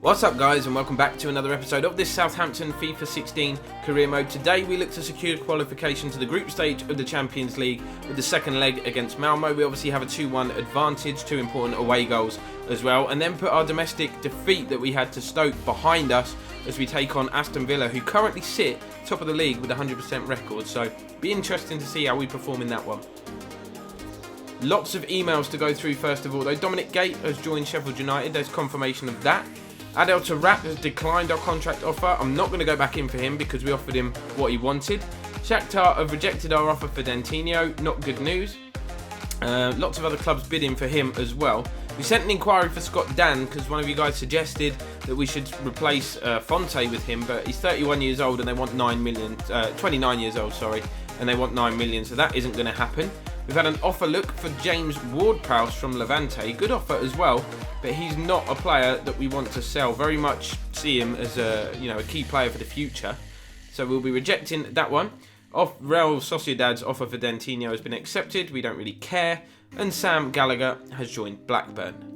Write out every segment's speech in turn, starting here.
What's up guys, and welcome back to another episode of this Southampton FIFA 16 career mode. Today we look to secure qualification to the group stage of the Champions League with the second leg against Malmo. We obviously have a 2-1 advantage, 2 important away goals as well, and then put our domestic defeat that we had to Stoke behind us as we take on Aston Villa, who currently sit top of the league with a 100% record. So be interesting to see how we perform in that one. Lots of emails to go through first of all though. Dominic Gate has joined Sheffield United, there's confirmation of that. Adel Tarat has declined our contract offer. I'm not going to go back in for him because we offered him what he wanted. Shakhtar have rejected our offer for Dentinho, not good news. Lots of other clubs bidding for him as well. We sent an inquiry for Scott Dan because one of you guys suggested that we should replace Fonte with him, but he's 31 years old and they want 9 million, 29 years old, sorry, and they want 9 million, so that isn't going to happen. We've had an offer look for James Ward-Prowse from Levante. Good offer as well, but he's not a player that we want to sell. Very much see him as a key player for the future. So we'll be rejecting that one. Real Sociedad's offer for Dentinho has been accepted. We don't really care. And Sam Gallagher has joined Blackburn.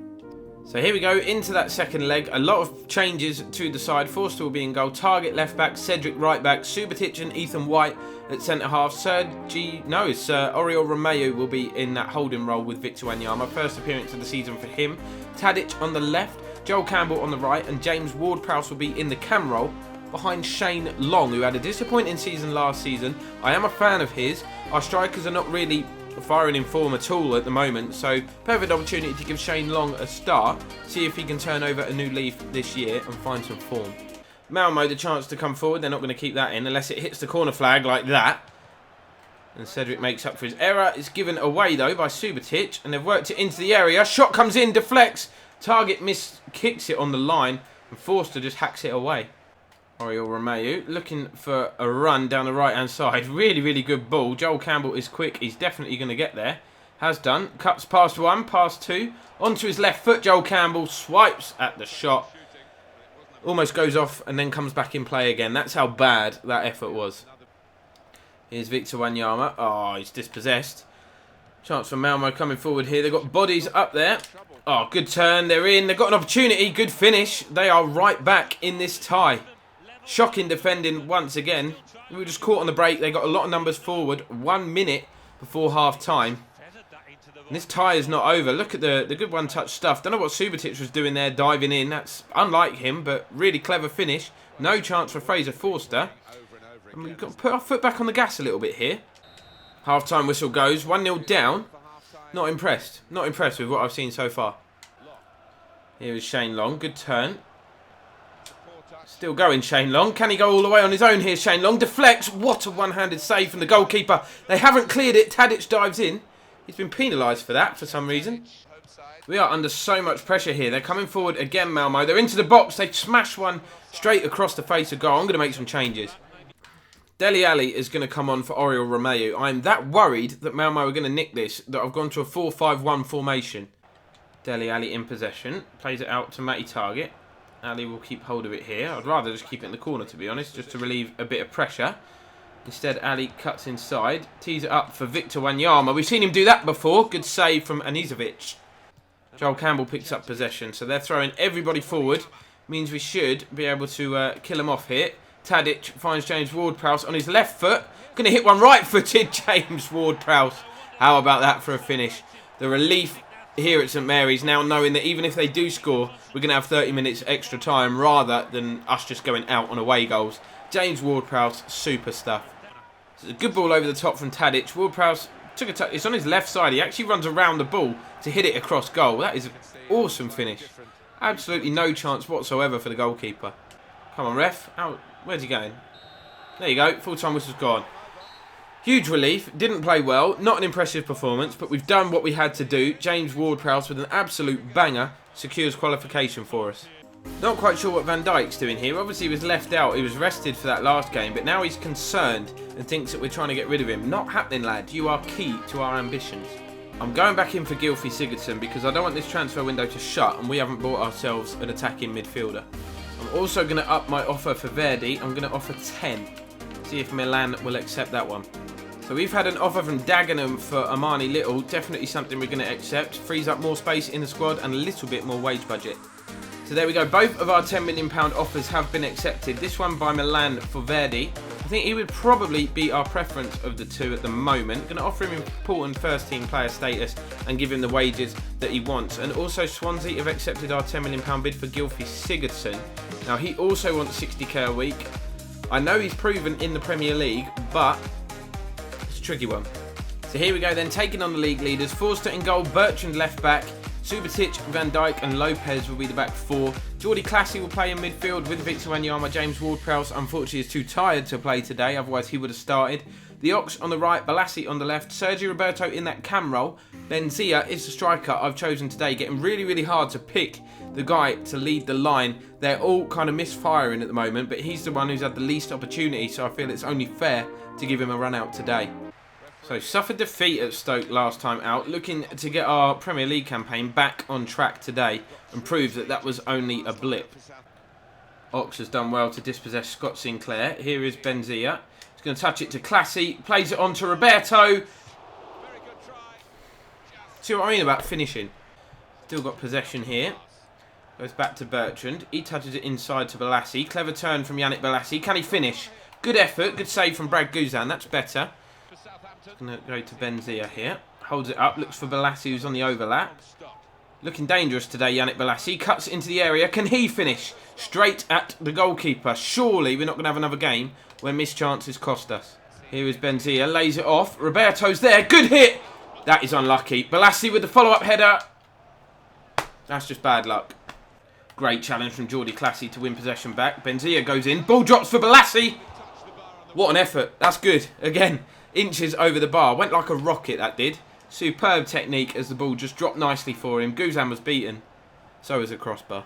So here we go into that second leg. A lot of changes to the side. Forster will be in goal. Target left back. Cedric right back. Subotic and Ethan White at centre half. Sir Oriol Romeu will be in that holding role with Victor Wanyama. First appearance of the season for him. Tadic on the left. Joel Campbell on the right. And James Ward-Prowse will be in the cam role behind Shane Long, who had a disappointing season last season. I am a fan of his. Our strikers are not really firing in form at all at the moment, so perfect opportunity to give Shane Long a start, see if he can turn over a new leaf this year and find some form. Malmo the chance to come forward. They're not going to keep that in unless it hits the corner flag like that, and Cedric makes up for his error. It's given away though by Subotic, and they've worked it into the area. Shot comes in, deflects, target kicks it on the line, and Forster just hacks it away. Oriol Romeu looking for a run down the right hand side. Really good ball. Joel Campbell is quick. He's definitely going to get there. Has done. Cuts past one, past two. Onto his left foot. Joel Campbell swipes at the shot. Almost goes off and then comes back in play again. That's how bad that effort was. Here's Victor Wanyama. Oh, he's dispossessed. Chance for Malmo coming forward here. They've got bodies up there. Oh, good turn. They're in. They've got an opportunity. Good finish. They are right back in this tie. Shocking defending once again. We were just caught on the break. They got a lot of numbers forward. 1 minute before half time. And this tie is not over. Look at the good one-touch stuff. Don't know what Subotic was doing there, diving in. That's unlike him, but really clever finish. No chance for Fraser Forster. And we've got to put our foot back on the gas a little bit here. Half-time whistle goes. 1-0 down. Not impressed. Not impressed with what I've seen so far. Here is Shane Long. Good turn. Still going, Shane Long. Can he go all the way on his own here? Shane Long deflects. What a one-handed save from the goalkeeper. They haven't cleared it. Tadic dives in. He's been penalised for that for some reason. We are under so much pressure here. They're coming forward again, Malmo. They're into the box. They smash one straight across the face of goal. I'm going to make some changes. Dele Alli is going to come on for Oriol Romeu. I'm that worried that Malmo are going to nick this that I've gone to a 4-5-1 formation. Dele Alli in possession. Plays it out to Matty Target. Ali will keep hold of it here. I'd rather just keep it in the corner, to be honest, just to relieve a bit of pressure. Instead, Ali cuts inside, tees it up for Victor Wanyama. We've seen him do that before. Good save from Anizovic. Joel Campbell picks up possession, so they're throwing everybody forward. Means we should be able to kill him off here. Tadic finds James Ward-Prowse on his left foot. Going to hit one right-footed. James Ward-Prowse. How about that for a finish? The relief here at St Mary's, now knowing that even if they do score, we're going to have 30 minutes extra time rather than us just going out on away goals. James Ward-Prowse, super stuff. It's a good ball over the top from Tadic. Ward-Prowse took a touch. It's on his left side. He actually runs around the ball to hit it across goal. That is an awesome finish. Absolutely no chance whatsoever for the goalkeeper. Come on, ref. Where's he going? There you go. Full-time whistle's gone. Huge relief, didn't play well, not an impressive performance, but we've done what we had to do. James Ward-Prowse with an absolute banger secures qualification for us. Not quite sure what Van Dijk's doing here. Obviously he was left out, he was rested for that last game, but now he's concerned and thinks that we're trying to get rid of him. Not happening, lad. You are key to our ambitions. I'm going back in for Gylfi Sigurdsson because I don't want this transfer window to shut and we haven't bought ourselves an attacking midfielder. I'm also going to up my offer for Verdi. I'm going to offer 10. See if Milan will accept that one. So we've had an offer from Dagenham for Armani Little. Definitely something we're going to accept. Frees up more space in the squad and a little bit more wage budget. So there we go. Both of our £10 million offers have been accepted. This one by Milan for Verdi. I think he would probably be our preference of the two at the moment. Going to offer him important first team player status and give him the wages that he wants. And also Swansea have accepted our £10 million bid for Gylfi Sigurdsson. Now he also wants 60k a week. I know he's proven in the Premier League, but it's a tricky one. So here we go then, taking on the league leaders. Forster in goal, Bertrand left back. Subotic, Van Dijk and Lopez will be the back four. Jordi Classy will play in midfield with Victor Wanyama. James Ward-Prowse unfortunately is too tired to play today, otherwise he would have started. The Ox on the right, Balassi on the left, Sergio Roberto in that cam role. Benzia is the striker I've chosen today, getting really hard to pick the guy to lead the line. They're all kind of misfiring at the moment, but he's the one who's had the least opportunity, so I feel it's only fair to give him a run out today. So, suffered defeat at Stoke last time out, looking to get our Premier League campaign back on track today and prove that that was only a blip. Ox has done well to dispossess Scott Sinclair. Here is Benzia. He's going to touch it to Classy, plays it on to Roberto. See what I mean about finishing? Still got possession here. Goes back to Bertrand. He touches it inside to Balassi. Clever turn from Yannick Balassi. Can he finish? Good effort, good save from Brad Guzan. That's better. Going to go to Benzia here. Holds it up. Looks for Balassi, who's on the overlap. Looking dangerous today, Yannick Balassi. Cuts into the area. Can he finish? Straight at the goalkeeper. Surely we're not going to have another game where missed chances cost us. Here is Benzia. Lays it off. Roberto's there. Good hit. That is unlucky. Balassi with the follow-up header. That's just bad luck. Great challenge from Jordi Classy to win possession back. Benzia goes in. Ball drops for Balassi. What an effort. That's good. Again. Inches over the bar. Went like a rocket, that did. Superb technique as the ball just dropped nicely for him. Guzan was beaten. So was a crossbar.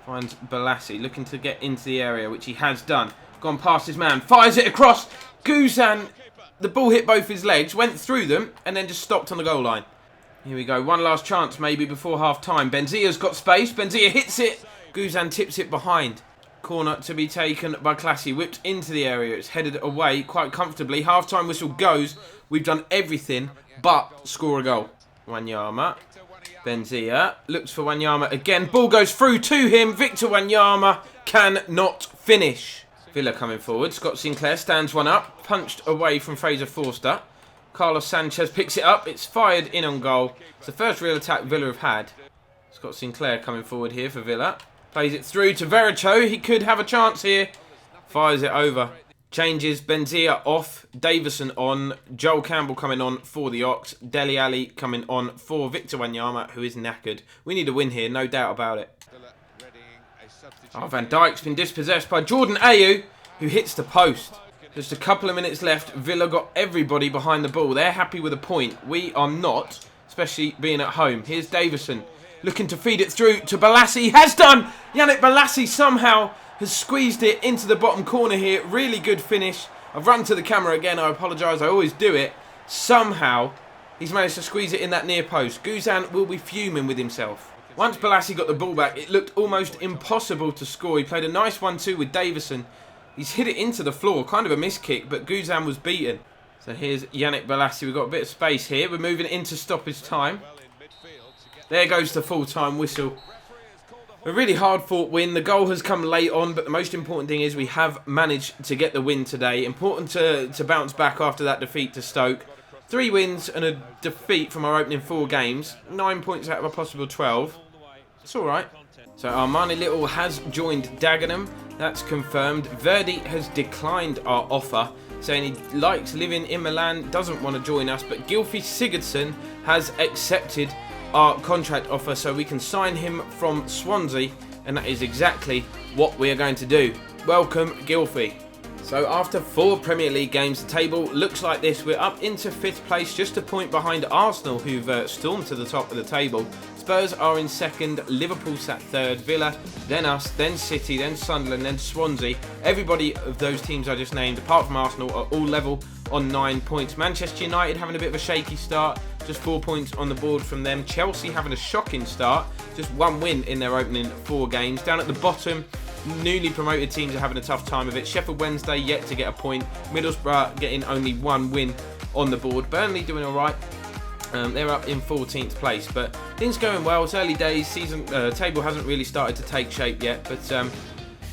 Finds Balassi looking to get into the area, which he has done. Gone past his man. Fires it across. Guzan, the ball hit both his legs, went through them, and then just stopped on the goal line. Here we go. One last chance maybe before half-time. Benzia's got space. Benzia hits it. Guzan tips it behind. Corner to be taken by Classy. Whipped into the area. It's headed away quite comfortably. Half-time whistle goes. We've done everything but score a goal. Wanyama. Benzia looks for Wanyama again. Ball goes through to him. Victor Wanyama cannot finish. Villa coming forward. Scott Sinclair stands one up. Punched away from Fraser Forster. Carlos Sanchez picks it up. It's fired in on goal. It's the first real attack Villa have had. Scott Sinclair coming forward here for Villa. Plays it through to Vericho. He could have a chance here. Fires it over. Changes. Benzia off. Davison on. Joel Campbell coming on for the Ox. Dele Alli coming on for Victor Wanyama, who is knackered. We need a win here, no doubt about it. Van Dijk's been dispossessed by Jordan Ayew, who hits the post. Just a couple of minutes left. Villa got everybody behind the ball. They're happy with a point. We are not, especially being at home. Here's Davison. Looking to feed it through to Balassi. Has done! Yannick Balassi somehow has squeezed it into the bottom corner here. Really good finish. I've run to the camera again. I apologise. I always do it. Somehow, he's managed to squeeze it in that near post. Guzan will be fuming with himself. Once Balassi got the ball back, it looked almost impossible to score. He played a nice 1-2 with Davison. He's hit it into the floor. Kind of a miss kick, but Guzan was beaten. So here's Yannick Balassi. We've got a bit of space here. We're moving into stoppage time. There goes the full-time whistle. A really hard-fought win. The goal has come late on, but the most important thing is we have managed to get the win today. Important to bounce back after that defeat to Stoke. 3 wins and a defeat from our opening 4 games. 9 points out of a possible 12. It's all right. So Armani Little has joined Dagenham. That's confirmed. Verdi has declined our offer, saying he likes living in Milan, doesn't want to join us, but Gylfi Sigurdsson has accepted our contract offer so we can sign him from Swansea, and that is exactly what we are going to do. Welcome, Gylfi. So after 4 Premier League games, the table looks like this. We're up into 5th place, just a point behind Arsenal, who've stormed to the top of the table. Spurs are in 2nd, Liverpool sat 3rd, Villa, then us, then City, then Sunderland, then Swansea. Everybody of those teams I just named, apart from Arsenal, are all level on 9 points. Manchester United having a bit of a shaky start, just 4 points on the board from them. Chelsea having a shocking start, just 1 win in their opening 4 games. Down at the bottom, newly promoted teams are having a tough time of it. Sheffield Wednesday yet to get a point. Middlesbrough getting only 1 win on the board. Burnley doing all right. They're up in 14th place, but things going well. It's early days. Season table hasn't really started to take shape yet, but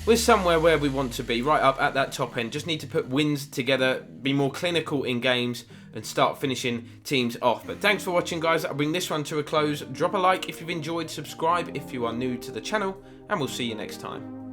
we're somewhere where we want to be, right up at that top end. Just need to put wins together, be more clinical in games, and start finishing teams off. But thanks for watching, guys. I'll bring this one to a close. Drop a like if you've enjoyed, subscribe if you are new to the channel, and we'll see you next time.